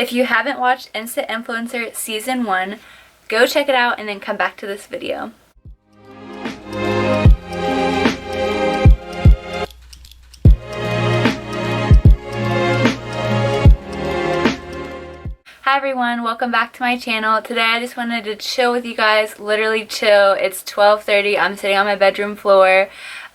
If you haven't watched Instant Influencer Season 1, go check it out and then come back to this video. Hi everyone, welcome back to my channel. Today I just wanted to chill with you guys, literally chill. It's 12:30, I'm sitting on my bedroom floor.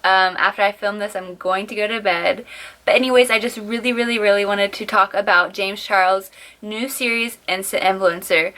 After I film this, I'm going to go to bed. But anyways, I just really wanted to talk about James Charles' new series, Instant Influencer.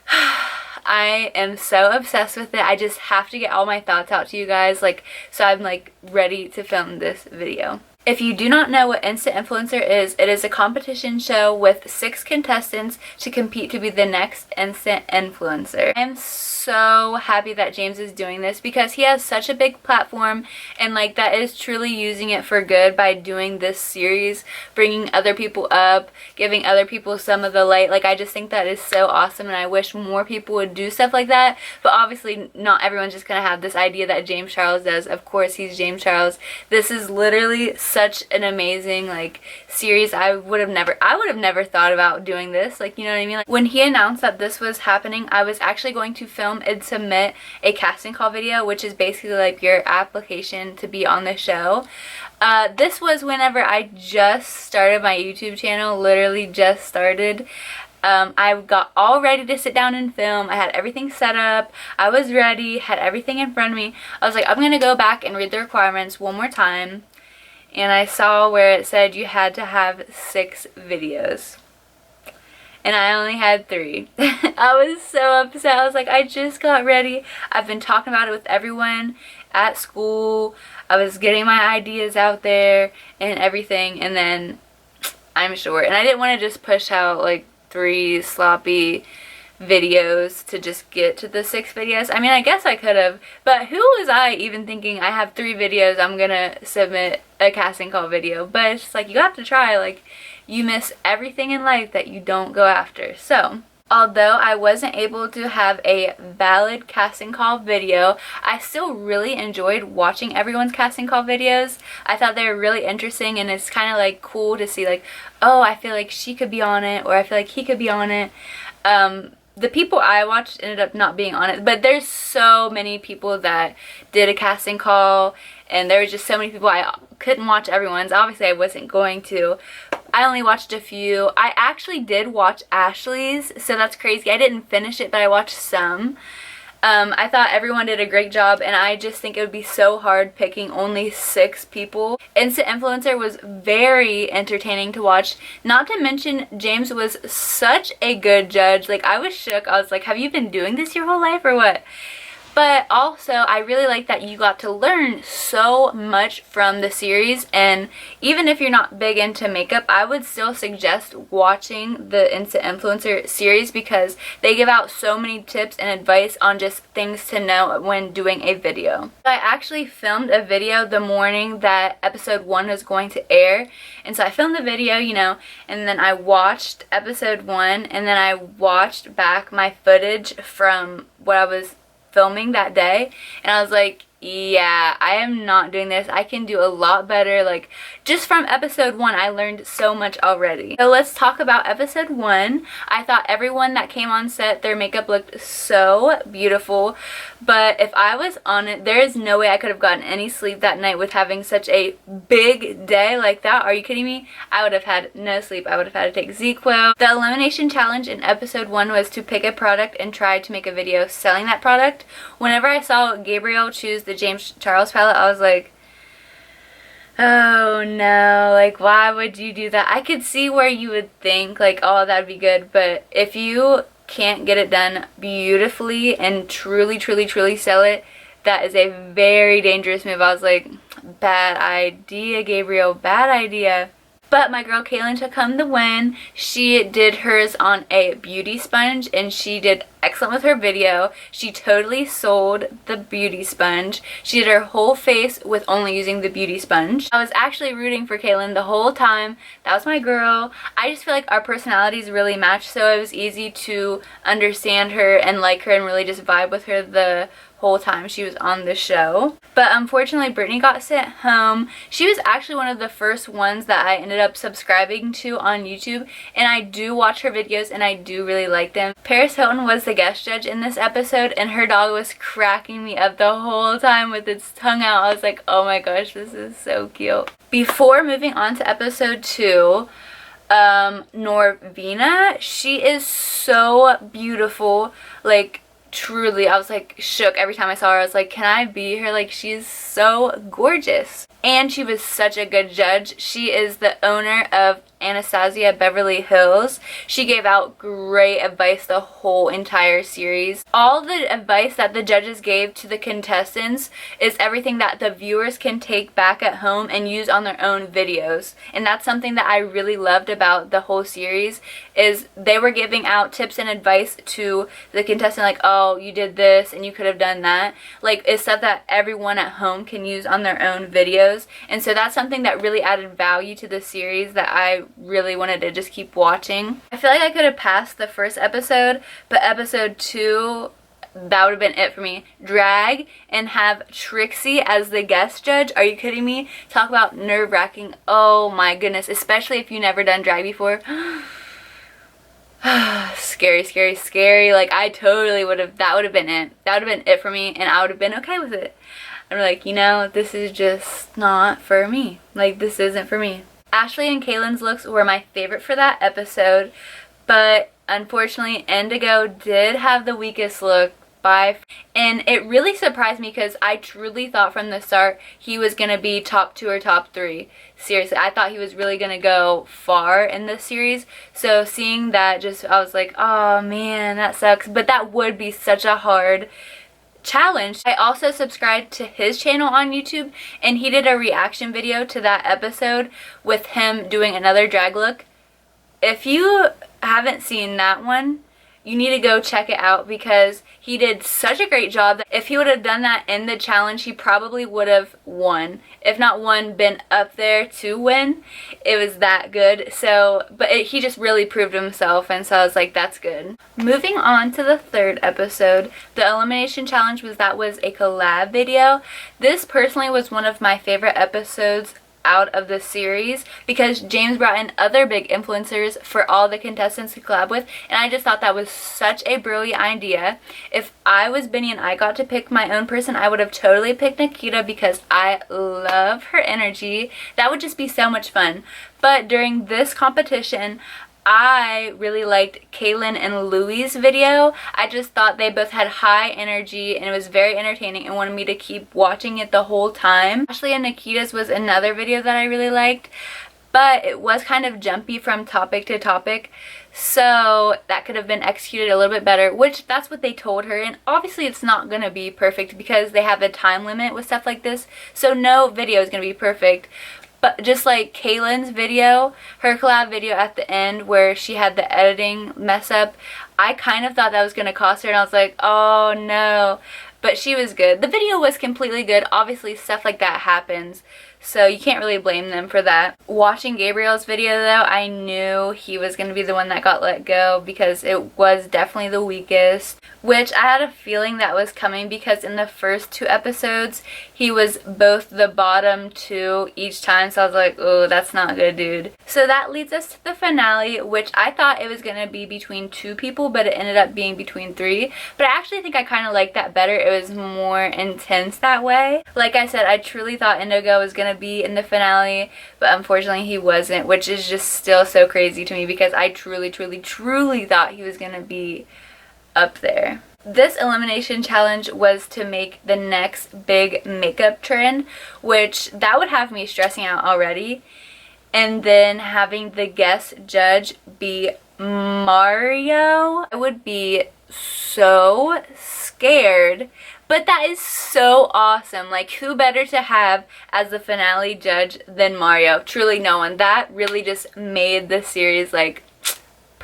I am so obsessed with it. I just have to get all my thoughts out to you guys, so I'm ready to film this video. If you do not know what Instant Influencer is, it is a competition show with 6 contestants to compete to be the next Instant Influencer. I'm so happy that James is doing this because he has such a big platform, and that is truly using it for good by doing this series, bringing other people up, giving other people some of the light. I just think that is so awesome, and I wish more people would do stuff like that. But obviously not everyone's just gonna have this idea that James Charles does. Of course he's James Charles. This is literally such an amazing series. I would have never thought about doing this, you know what I mean? When he announced that this was happening, I was actually going to film and submit a casting call video, which is basically your application to be on the show. This was whenever I just started my YouTube channel, literally just started. I got all ready to sit down and film. I had everything set up. I was ready, had everything in front of me. I was like, I'm gonna go back and read the requirements one more time. And I saw where it said you had to have 6 videos. And I only had 3. I was so upset. I was like, I just got ready. I've been talking about it with everyone at school. I was getting my ideas out there and everything. And then I'm short. And I didn't want to just push out 3 sloppy videos to just get to the 6 videos. I mean, I guess I could have, but who was I even thinking I have 3 videos, I'm gonna submit a casting call video? But it's just you have to try. You miss everything in life that you don't go after. So although I wasn't able to have a valid casting call video, I still really enjoyed watching everyone's casting call videos. I thought they were really interesting, and it's kind of cool to see oh, I feel like she could be on it, or I feel like he could be on it. The people I watched ended up not being on it, but there's so many people that did a casting call, and there was just so many people. I couldn't watch everyone's. Obviously I wasn't going to. I only watched a few. I actually did watch Ashley's, so that's crazy. I didn't finish it, but I watched some. I thought everyone did a great job, and I just think it would be so hard picking only 6 people. Instant Influencer was very entertaining to watch. Not to mention, James was such a good judge. I was shook. I was like, have you been doing this your whole life or what? But also, I really like that you got to learn so much from the series, and even if you're not big into makeup, I would still suggest watching the Instant Influencer series because they give out so many tips and advice on just things to know when doing a video. I actually filmed a video the morning that episode 1 was going to air, and so I filmed the video, and then I watched episode 1, and then I watched back my footage from what I was filming that day, and I was like, yeah, I am not doing this. I can do a lot better. Just from episode 1, I learned so much already. So let's talk about episode 1. I thought everyone that came on set, their makeup looked so beautiful, but if I was on it, there is no way I could have gotten any sleep that night with having such a big day like that. Are you kidding me? I would have had no sleep. I would have had to take ZzzQuil. The elimination challenge in episode 1 was to pick a product and try to make a video selling that product. Whenever I saw Gabriel choose the James Charles palette, I was like, oh no, why would you do that? I could see where you would think oh, that'd be good, but if you can't get it done beautifully and truly sell it, that is a very dangerous move. I was like, bad idea, Gabriel, bad idea. But my girl Kaylin took home the win. She did hers on a beauty sponge, and she did excellent with her video. She totally sold the beauty sponge. She did her whole face with only using the beauty sponge. I was actually rooting for Kaylin the whole time. That was my girl. I just feel like our personalities really match, so it was easy to understand her and like her and really just vibe with her the whole time she was on the show. But unfortunately, Brittany got sent home. She was actually one of the first ones that I ended up subscribing to on YouTube, and I do watch her videos and I do really like them. Paris Hilton was the guest judge in this episode, and her dog was cracking me up the whole time with its tongue out. I was like, oh my gosh, this is so cute. Before moving on to episode 2, Norvina, she is so beautiful. Like, truly, I was like shook every time I saw her. I was like, can I be her? Like, she's so gorgeous. And she was such a good judge. She is the owner of Anastasia Beverly Hills. She gave out great advice the whole entire series. All the advice that the judges gave to the contestants is everything that the viewers can take back at home and use on their own videos. And that's something that I really loved about the whole series, is they were giving out tips and advice to the contestant, like, oh, you did this and you could have done that. Like, it's stuff that everyone at home can use on their own videos. And so that's something that really added value to the series that I really wanted to just keep watching. I feel like I could have passed the first episode, but episode 2, that would have been it for me. Drag and have Trixie as the guest judge. Are you kidding me? Talk about nerve-wracking. Oh my goodness. Especially if you've never done drag before. Scary, scary, scary. Like, I totally would have, that would have been it. That would have been it for me, and I would have been okay with it. I'm like, you know, this is just not for me. Like, this isn't for me. Ashley and Kaylin's looks were my favorite for that episode, but unfortunately Indigo did have the weakest look and it really surprised me because I truly thought from the start he was going to be top 2 or top 3. Seriously, I thought he was really going to go far in this series. So seeing that, just I was like, oh man, that sucks. But that would be such a hard challenge. I also subscribed to his channel on YouTube, and he did a reaction video to that episode with him doing another drag look. If you haven't seen that one, you need to go check it out because he did such a great job that if he would have done that in the challenge, he probably would have won. If not won, been up there to win. It was that good. So, but he just really proved himself, and so I was like, that's good. Moving on to the 3rd episode, the elimination challenge was a collab video. This personally was one of my favorite episodes out of the series because James brought in other big influencers for all the contestants to collab with, and I just thought that was such a brilliant idea. If I was Benny and I got to pick my own person, I would have totally picked Nikita because I love her energy. That would just be so much fun. But during this competition, I really liked Kaylin and Louie's video. I just thought they both had high energy and it was very entertaining and wanted me to keep watching it the whole time. Ashley and Nikita's was another video that I really liked, but it was kind of jumpy from topic to topic, so that could have been executed a little bit better, which that's what they told her, and obviously it's not going to be perfect because they have a time limit with stuff like this, so no video is going to be perfect. But just like Kaylin's video, her collab video at the end where she had the editing mess up, I kind of thought that was going to cost her, and I was like, oh no. But she was good. The video was completely good. Obviously stuff like that happens, so you can't really blame them for that. Watching Gabriel's video though, I knew he was going to be the one that got let go because it was definitely the weakest, which I had a feeling that was coming because in the first 2 episodes he was both the bottom 2 each time, so I was like, oh, that's not good, dude. So that leads us to the finale, which I thought it was going to be between 2 people, but it ended up being between 3. But I actually think I kind of liked that better. It was more intense that way. Like I said, I truly thought Indigo was going to be in the finale, but unfortunately he wasn't, which is just still so crazy to me because I truly thought he was going to be up there. This elimination challenge was to make the next big makeup trend, which that would have me stressing out already. And then having the guest judge be Mario, I would be so scared. But that is so awesome. Like, who better to have as the finale judge than Mario? Truly no one. That really just made the series like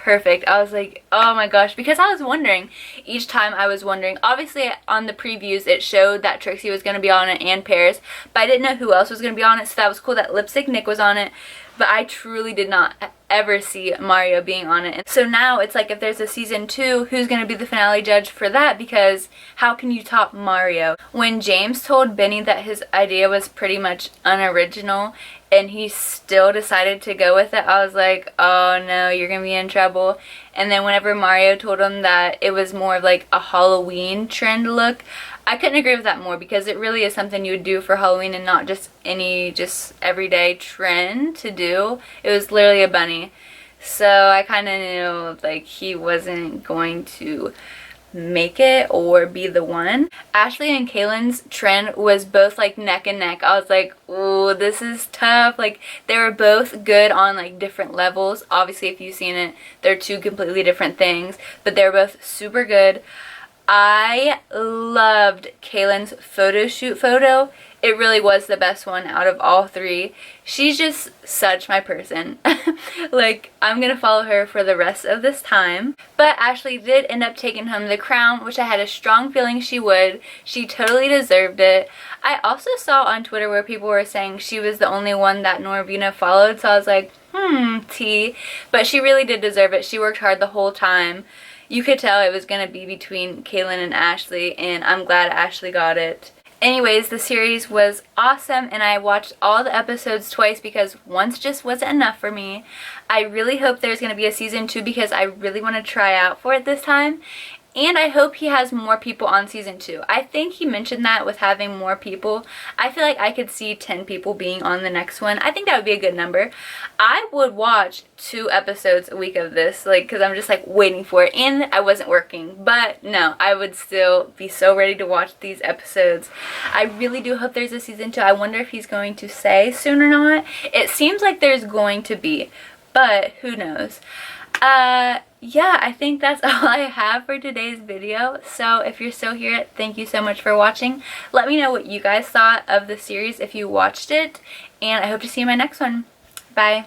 perfect. I was like, oh my gosh, because I was wondering, each time I was wondering, obviously on the previews it showed that Trixie was going to be on it and Paris, but I didn't know who else was going to be on it, so that was cool that Lipstick Nick was on it, but I truly did not ever see Mario being on it. And so now it's like, if there's a season 2, who's going to be the finale judge for that? Because how can you top Mario? When James told Benny that his idea was pretty much unoriginal and he still decided to go with it, I was like, oh no, you're going to be in trouble. And then whenever Mario told him that it was more of like a Halloween trend look, I couldn't agree with that more, because it really is something you would do for Halloween and not just any everyday trend to do. It was literally a bunny. So I kind of knew like he wasn't going to make it or be the one. Ashley and Kaylin's trend was both like neck and neck. I was like, ooh, this is tough. Like, they were both good on like different levels. Obviously, if you've seen it, they're two completely different things, but they're both super good. I loved Kaylin's photo shoot photo. It really was the best one out of all 3. She's just such my person. Like, I'm gonna follow her for the rest of this time. But Ashley did end up taking home the crown, which I had a strong feeling she would. She totally deserved it. I also saw on Twitter where people were saying she was the only one that Norvina followed, so I was like, T. But she really did deserve it. She worked hard the whole time. You could tell it was going to be between Kaylin and Ashley, and I'm glad Ashley got it. Anyways, the series was awesome, and I watched all the episodes twice because once just wasn't enough for me. I really hope there's going to be a season 2 because I really want to try out for it this time. And I hope he has more people on season 2. I think he mentioned that with having more people. I feel like I could see 10 people being on the next one. I think that would be a good number. I would watch 2 episodes a week of this, like, because I'm just like waiting for it. And I wasn't working. But no, I would still be so ready to watch these episodes. I really do hope there's a season 2. I wonder if he's going to say soon or not. It seems like there's going to be, but who knows. Yeah, I think that's all I have for today's video. So if you're still here, thank you so much for watching. Let me know what you guys thought of the series if you watched it, and I hope to see you in my next one. Bye.